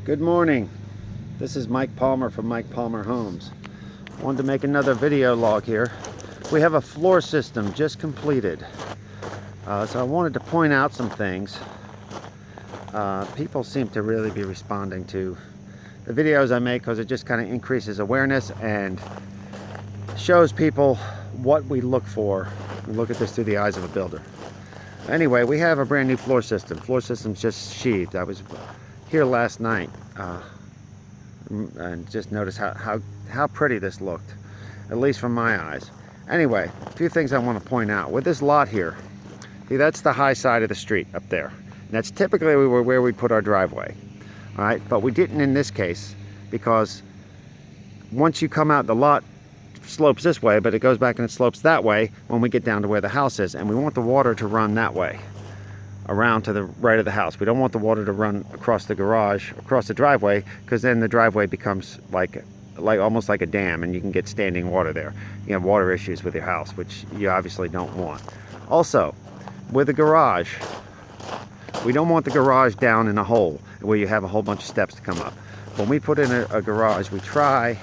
Good morning. This is Mike Palmer from Mike Palmer Homes. Wanted to make another video log here. We have a floor system just completed. So I wanted to point out some things. People seem to really be responding to the videos I make because it just kind of increases awareness and shows people what we look for. We look at this through the eyes of a builder. Anyway, we have a brand new floor system. Floor system's just sheathed. I was here last night and just noticed how pretty this looked, at least from my eyes. Anyway, a few things I want to point out. With this lot here, see, that's the high side of the street up there. And that's typically where we put our driveway. All right, but we didn't in this case because once you come out, the lot slopes this way, but it goes back and it slopes that way when we get down to where the house is, and we want the water to run that way around to the right of the house. We don't want the water to run across the garage, across the driveway, because then the driveway becomes like almost like a dam, and you can get standing water there. You have water issues with your house, which you obviously don't want. Also, with the garage, we don't want the garage down in a hole where you have a whole bunch of steps to come up. When we put in a garage, we strive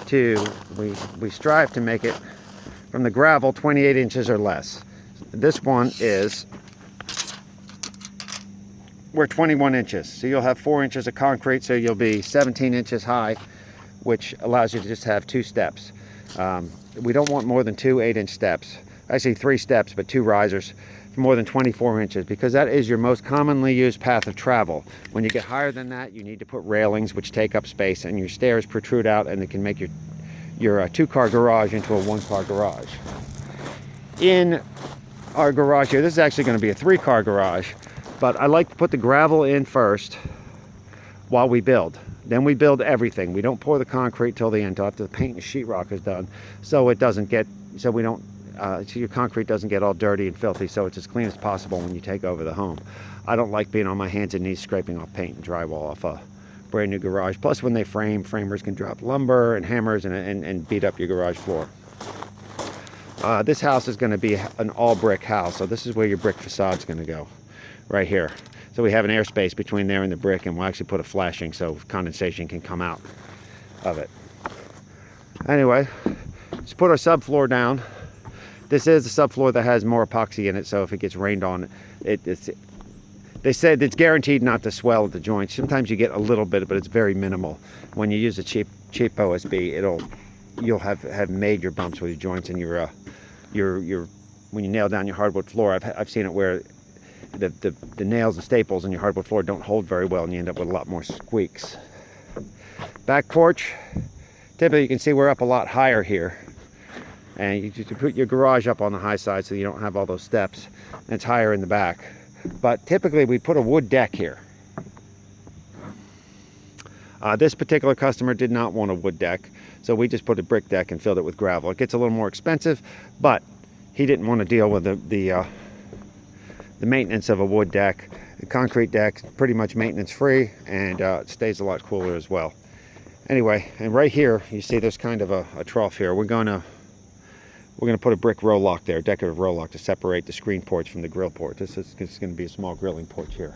to make it from the gravel 28 inches or less. This one is, we're 21 inches. So you'll have 4 inches of concrete, so you'll be 17 inches high, which allows you to just have 2 steps. We don't want more than 2 8-inch steps. Actually 3 steps, but 2 risers for more than 24 inches, because that is your most commonly used path of travel. When you get higher than that, you need to put railings, which take up space, and your stairs protrude out, and it can make your 2-car garage into a 1-car garage. In our garage here, this is actually going to be a 3-car garage, but I like to put the gravel in first while we build. Then we build everything. We don't pour the concrete till the end, till after the paint and sheetrock is done, so it doesn't get, so your concrete doesn't get all dirty and filthy, so it's as clean as possible when you take over the home. I don't like being on my hands and knees scraping off paint and drywall off a brand new garage. Plus, when they frame, framers can drop lumber and hammers and beat up your garage floor. This house is going to be an all brick house, so this is where your brick facade is going to go, right here. So we have an airspace between there and the brick, and we'll actually put a flashing so condensation can come out of it. Anyway, let's put our subfloor down. This is a subfloor that has more epoxy in it, so if it gets rained on, they said it's guaranteed not to swell at the joints. Sometimes you get a little bit, but it's very minimal. When you use a cheap OSB, you'll have major bumps with your joints, and when you nail down your hardwood floor, I've seen it where the nails and staples in your hardwood floor don't hold very well, and you end up with a lot more squeaks. Back porch, typically you can see we're up a lot higher here, and you put your garage up on the high side so you don't have all those steps, and it's higher in the back. But typically we put a wood deck here. This particular customer did not want a wood deck, so we just put a brick deck and filled it with gravel. It gets a little more expensive, but he didn't want to deal with the maintenance of a wood deck. The concrete deck is pretty much maintenance free, and it stays a lot cooler as well. Anyway, and right here you see there's kind of a trough here. We're going to put a brick row lock there, decorative row lock, to separate the screen porch from the grill porch. This is going to be a small grilling porch here.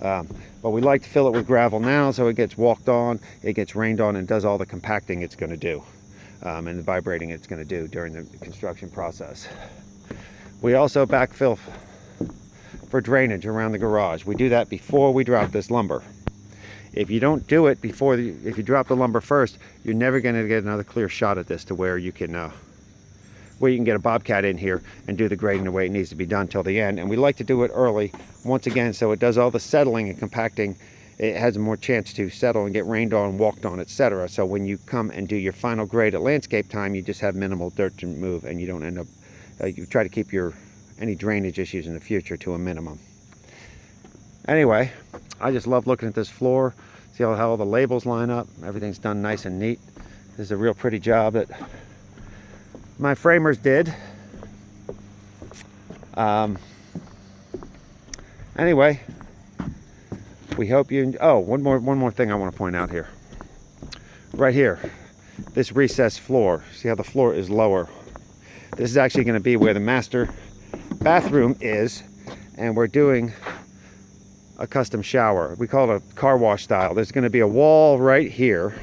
But we like to fill it with gravel now, so it gets walked on, it gets rained on, and does all the compacting it's going to do, and the vibrating it's going to do during the construction process. We also backfill for drainage around the garage. We do that before we drop this lumber. If you don't do it if you drop the lumber first, you're never going to get another clear shot at this to where you can get a bobcat in here and do the grading the way it needs to be done till the end. And we like to do it early, once again, so it does all the settling and compacting. It has more chance to settle and get rained on, walked on, etc. So when you come and do your final grade at landscape time, you just have minimal dirt to move, and you don't end up, you try to keep any drainage issues in the future to a minimum. Anyway, I just love looking at this floor. See how all the labels line up. Everything's done nice and neat. This is a real pretty job that my framers did. Anyway, we hope you. Oh, one more thing I want to point out here. Right here, this recessed floor. See how the floor is lower? This is actually going to be where the master bathroom is, and we're doing a custom shower. We call it a car wash style. There's going to be a wall right here.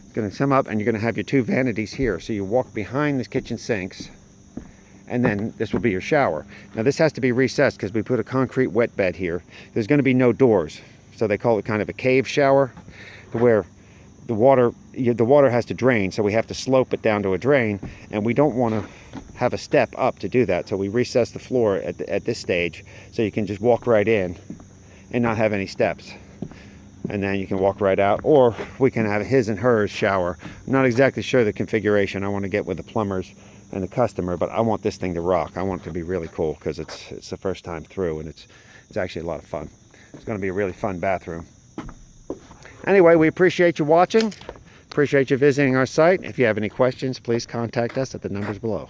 It's going to come up and you're going to have your two vanities here. So you walk behind the kitchen sinks and then this will be your shower. Now this has to be recessed because we put a concrete wet bed here. There's going to be no doors. So they call it kind of a cave shower, where the water has to drain, so we have to slope it down to a drain, and we don't want to have a step up to do that. So we recess the floor at this stage so you can just walk right in and not have any steps. And then you can walk right out, or we can have his and hers shower. I'm not exactly sure the configuration. I want to get with the plumbers and the customer, but I want this thing to rock. I want it to be really cool because it's the first time through, and it's actually a lot of fun. It's going to be a really fun bathroom. Anyway, we appreciate you watching. Appreciate you visiting our site. If you have any questions, please contact us at the numbers below.